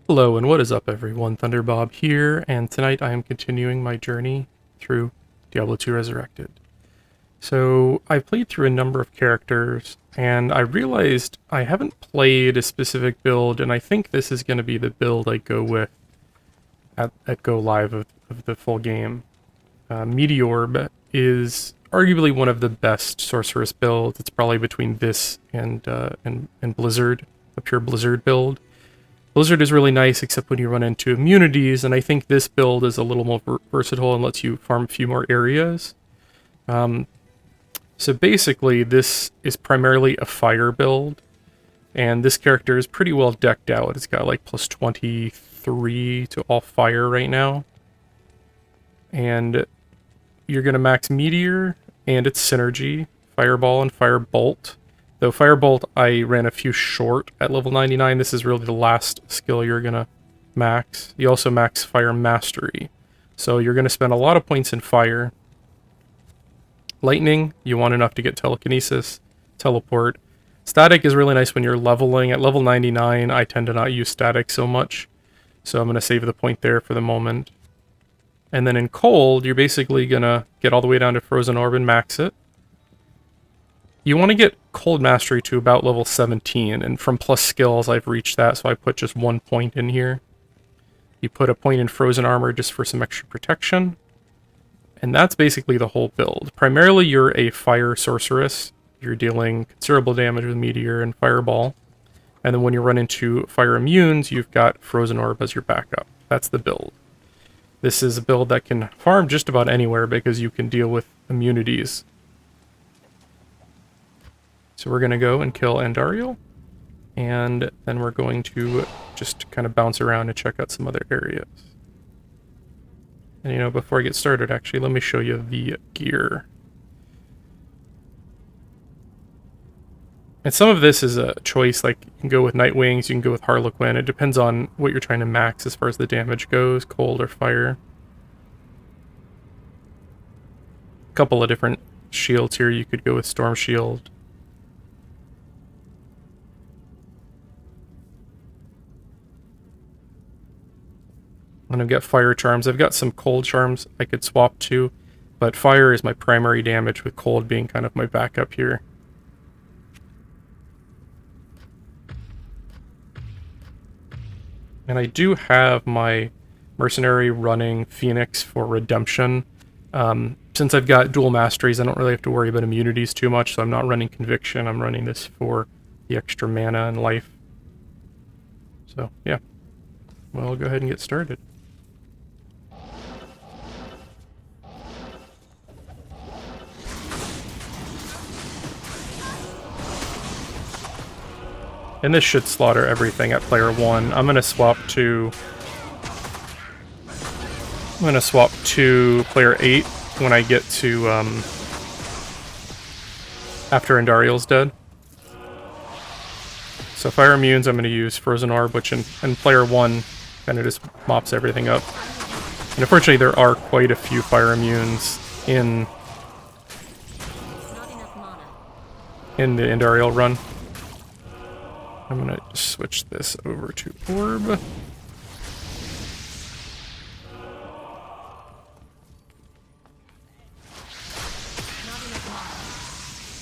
Hello and what is up everyone, Thunderbob here, and tonight I am continuing my journey through Diablo 2 Resurrected. So I played through a number of characters, and I realized I haven't played a specific build, and I think this is going to be the build I go with at Go Live of the full game. METEORB is arguably one of the best Sorceress builds. It's probably between this and Blizzard, a pure Blizzard build. Blizzard is really nice, except when you run into immunities, and I think this build is a little more versatile and lets you farm a few more areas. So basically, this is primarily a fire build, and this character is pretty well decked out. It's got like plus 23 to all fire right now. And you're going to max Meteor and its synergy, Fireball and Firebolt. Though Firebolt, I ran a few short at level 99. This is really the last skill you're going to max. You also max Fire Mastery. So you're going to spend a lot of points in Fire. Lightning, you want enough to get Telekinesis, Teleport. Static is really nice when you're leveling. At level 99, I tend to not use Static so much. So I'm going to save the point there for the moment. And then in Cold, you're basically going to get all the way down to Frozen Orb and max it. You want to get Cold Mastery to about level 17, and from plus skills I've reached that, so I put just 1 point in here. You put a point in Frozen Armor just for some extra protection. And that's basically the whole build. Primarily you're a Fire Sorceress. You're dealing considerable damage with Meteor and Fireball. And then when you run into Fire Immunes, you've got Frozen Orb as your backup. That's the build. This is a build that can farm just about anywhere because you can deal with immunities. So we're going to go and kill Andariel, and then we're going to just kind of bounce around and check out some other areas. And you know, before I get started, actually, let me show you the gear. And some of this is a choice, like you can go with Night Wings, you can go with Harlequin. It depends on what you're trying to max as far as the damage goes, cold or fire. A couple of different shields here. You could go with Storm Shield. And I've got fire charms. I've got some cold charms I could swap to, but fire is my primary damage, with cold being kind of my backup here. And I do have my mercenary running Phoenix for redemption. Since I've got dual masteries, I don't really have to worry about immunities too much, so I'm not running conviction. I'm running this for the extra mana and life. So, yeah. Well, I'll go ahead and get started. And this should slaughter everything at player 1. I'm gonna swap to player 8 when I get to after Andariel's dead. So Fire Immunes, I'm gonna use Frozen Orb, which in player 1 kind of just mops everything up. And unfortunately there are quite a few Fire Immunes in the Andariel run. I'm gonna switch this over to Orb.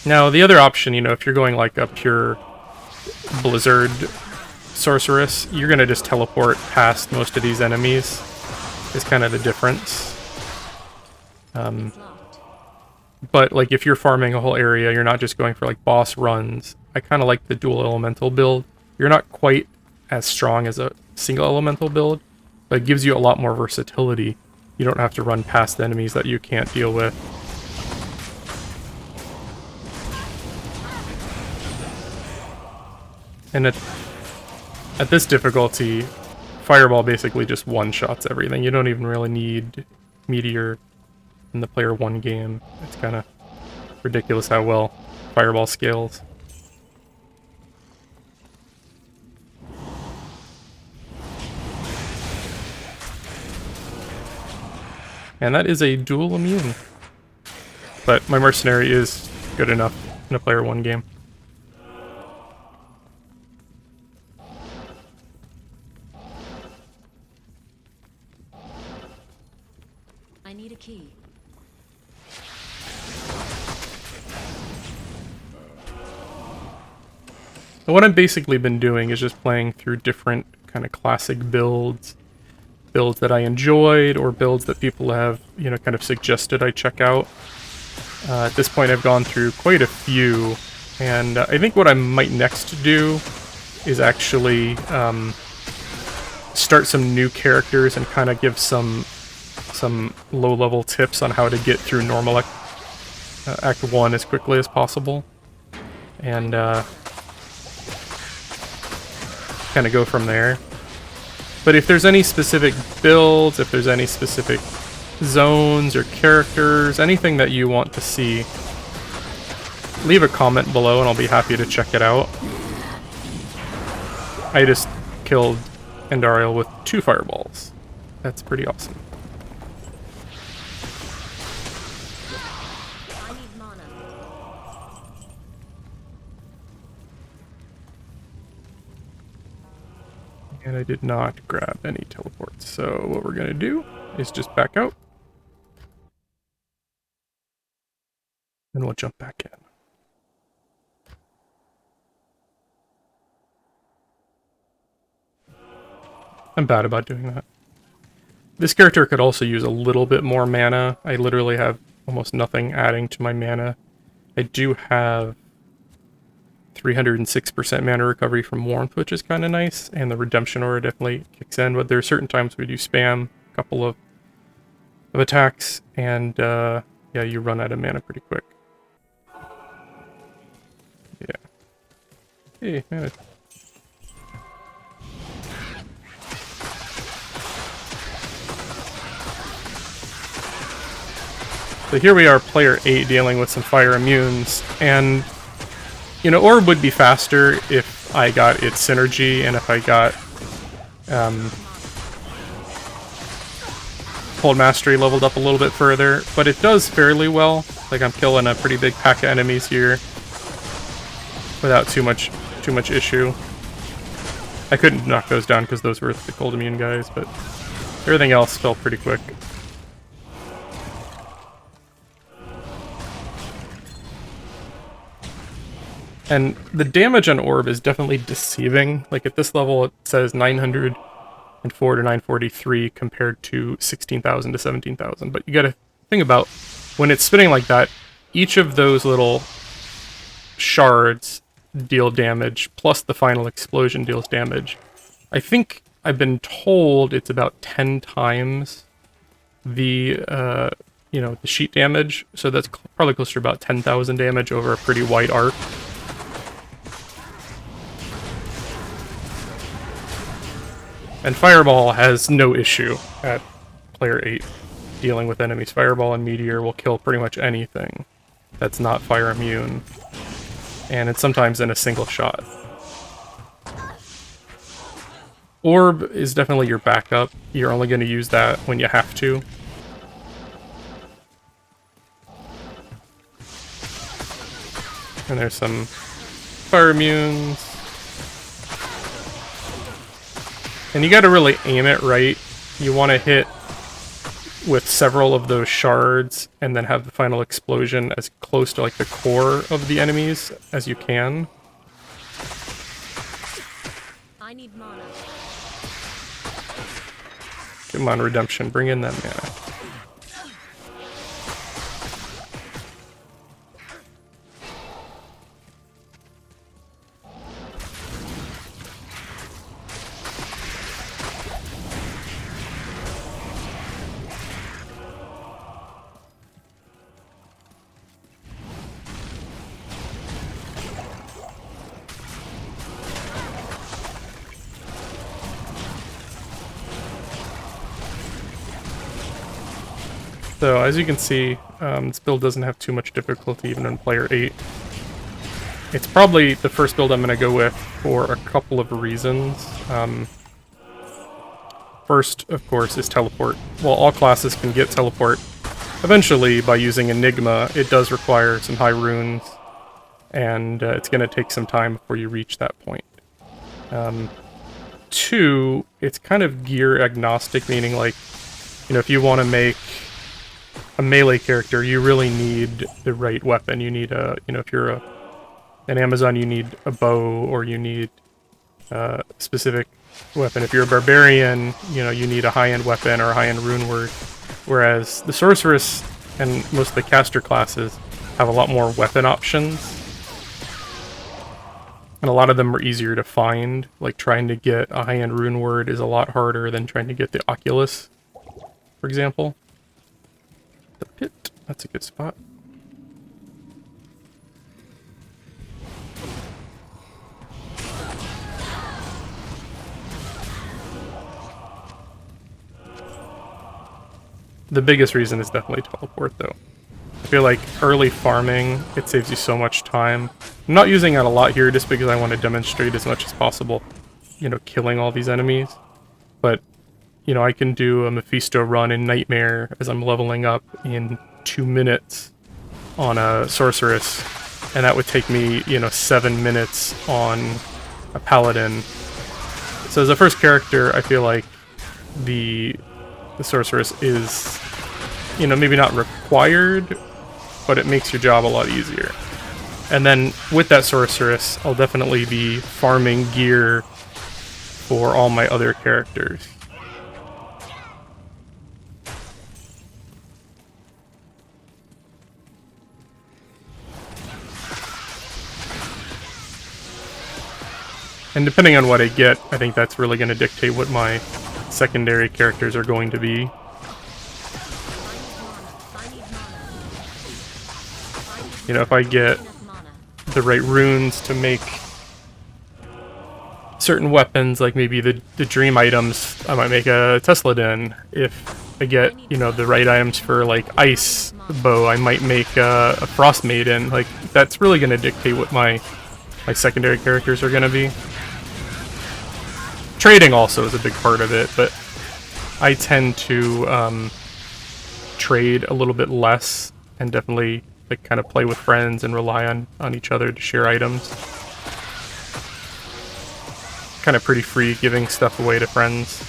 Now, the other option, you know, if you're going like a pure Blizzard Sorceress, you're gonna just teleport past most of these enemies, is kind of the difference. But like if you're farming a whole area, you're not just going for like boss runs. I kind of like the dual elemental build. You're not quite as strong as a single elemental build, but it gives you a lot more versatility. You don't have to run past enemies that you can't deal with. And at this difficulty, Fireball basically just one-shots everything. You don't even really need Meteor in the player 1 game. It's kind of ridiculous how well Fireball scales. And that is a dual immune. But my mercenary is good enough in a player 1 game. I need a key. And what I've basically been doing is just playing through different kind of classic builds that I enjoyed, or builds that people have, you know, kind of suggested I check out. At this point, I've gone through quite a few, and I think what I might next do is actually start some new characters and kind of give some low-level tips on how to get through normal Act 1 as quickly as possible, and kind of go from there. But if there's any specific builds, if there's any specific zones or characters, anything that you want to see, leave a comment below and I'll be happy to check it out. I just killed Andariel with 2 fireballs. That's pretty awesome. I need mana. And I did not grab any teleports, so what we're gonna do is just back out. And we'll jump back in. I'm bad about doing that. This character could also use a little bit more mana. I literally have almost nothing adding to my mana. I do have 306% mana recovery from Warmth, which is kind of nice, and the Redemption Aura definitely kicks in, but there are certain times we do spam a couple of attacks, and yeah, you run out of mana pretty quick. Yeah. Hey, mana. So here we are, player 8, dealing with some fire immunes, and, you know, Orb would be faster if I got its synergy, and if I got Cold Mastery leveled up a little bit further, but it does fairly well. Like, I'm killing a pretty big pack of enemies here without too much issue. I couldn't knock those down because those were the cold immune guys, but everything else felt pretty quick. And the damage on Orb is definitely deceiving. Like, at this level, it says 904 to 943 compared to 16,000 to 17,000. But you gotta think about, when it's spinning like that, each of those little shards deal damage, plus the final explosion deals damage. I think I've been told it's about 10 times the, you know, the sheet damage. So that's probably closer to about 10,000 damage over a pretty wide arc. And Fireball has no issue at player 8 dealing with enemies. Fireball and Meteor will kill pretty much anything that's not fire immune. And it's sometimes in a single shot. Orb is definitely your backup. You're only going to use that when you have to. And there's some fire immunes. And you gotta really aim it right. You want to hit with several of those shards and then have the final explosion as close to like the core of the enemies as you can. I need mana. Come on, Redemption, bring in that mana. So, as you can see, this build doesn't have too much difficulty even on player 8. It's probably the first build I'm going to go with for a couple of reasons. First, of course, is teleport. While all classes can get teleport, eventually, by using Enigma, it does require some high runes, and it's going to take some time before you reach that point. 2, it's kind of gear agnostic, meaning, like, you know, if you want to make a melee character, you really need the right weapon. You need if you're an Amazon, you need a bow, or you need a specific weapon. If you're a barbarian, you need a high-end weapon or a high-end rune word. Whereas the sorceress and most of the caster classes have a lot more weapon options. And a lot of them are easier to find. Like trying to get a high-end rune word is a lot harder than trying to get the Oculus, for example. The pit, that's a good spot. The biggest reason is definitely teleport, though. I feel like early farming, it saves you so much time. I'm not using it a lot here just because I want to demonstrate as much as possible, killing all these enemies. But, I can do a Mephisto run in Nightmare as I'm leveling up in 2 minutes on a Sorceress, and that would take me, 7 minutes on a Paladin. So as a first character, I feel like the Sorceress is, maybe not required, but it makes your job a lot easier. And then with that Sorceress, I'll definitely be farming gear for all my other characters. And depending on what I get, I think that's really going to dictate what my secondary characters are going to be. If I get the right runes to make certain weapons, like maybe the dream items, I might make a Tesla Den. If I get, the right items for like ice bow, I might make a Frost Maiden. Like, that's really going to dictate what my secondary characters are going to be. Trading also is a big part of it, but I tend to trade a little bit less and definitely kind of play with friends and rely on each other to share items. Kind of pretty free giving stuff away to friends.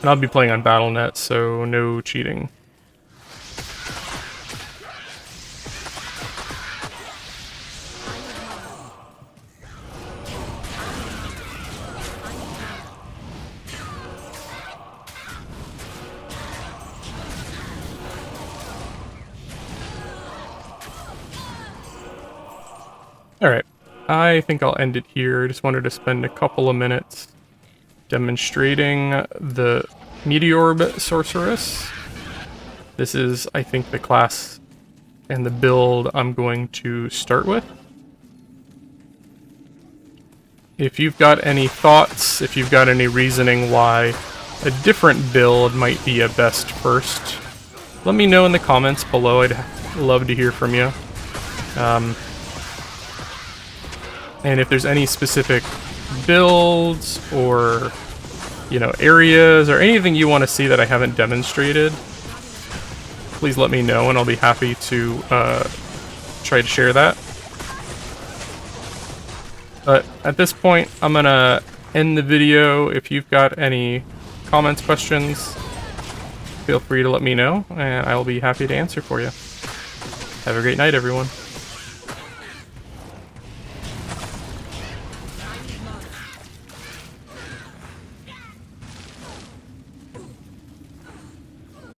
And I'll be playing on Battle.net, so no cheating. Alright, I think I'll end it here. I just wanted to spend a couple of minutes demonstrating the METEORB Sorceress. This is, I think, the class and the build I'm going to start with. If you've got any thoughts, if you've got any reasoning why a different build might be a best first, let me know in the comments below. I'd love to hear from you. And if there's any specific builds or, areas or anything you want to see that I haven't demonstrated, please let me know and I'll be happy to try to share that. But at this point, I'm going to end the video. If you've got any comments, questions, feel free to let me know and I'll be happy to answer for you. Have a great night, everyone.